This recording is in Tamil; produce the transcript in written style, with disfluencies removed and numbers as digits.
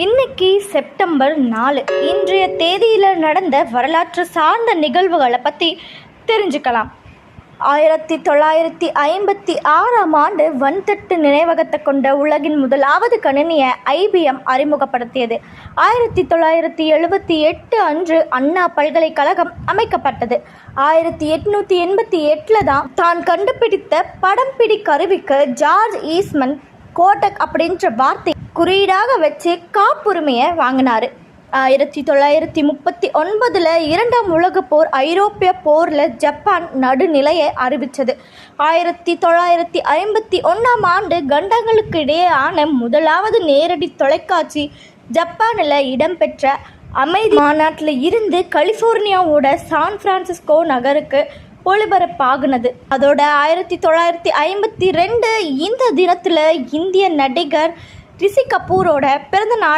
இன்னைக்கு செப்டம்பர் 4. இன்றைய தேதியில் நடந்த வரலாற்று சார்ந்த நிகழ்வுகளை பற்றி தெரிஞ்சுக்கலாம். 1956ஆம் ஆண்டு வன்தட்டு நினைவகத்தை கொண்ட உலகின் முதலாவது கணினியை IBM அறிமுகப்படுத்தியது. 1978 அன்று அண்ணா பல்கலைக்கழகம் அமைக்கப்பட்டது. 1888 தான் கண்டுபிடித்த படம்பிடி கருவிக்கு ஜார்ஜ் ஈஸ்ட்மன் கோடக் அப்படின்ற வார்த்தை குறியீடாக வச்சு காப்புரிமையை வாங்கினார். 1939 இரண்டாம் உலகப் போர் ஐரோப்பிய போரில் ஜப்பான் நடுநிலையை அறிவித்தது. 1951ஆம் ஆண்டு கண்டங்களுக்கு இடையேயான முதலாவது நேரடி தொலைக்காட்சி ஜப்பானில் இடம்பெற்ற அமைதி மாநாட்டில் இருந்து கலிஃபோர்னியாவோட சான் பிரான்சிஸ்கோ நகருக்கு ஒளிபரப்பாகுனது. அதோட 1952 இந்த தினத்தில் இந்திய நடிகர் ரிஷி கபூரோட பிறந்த நாள்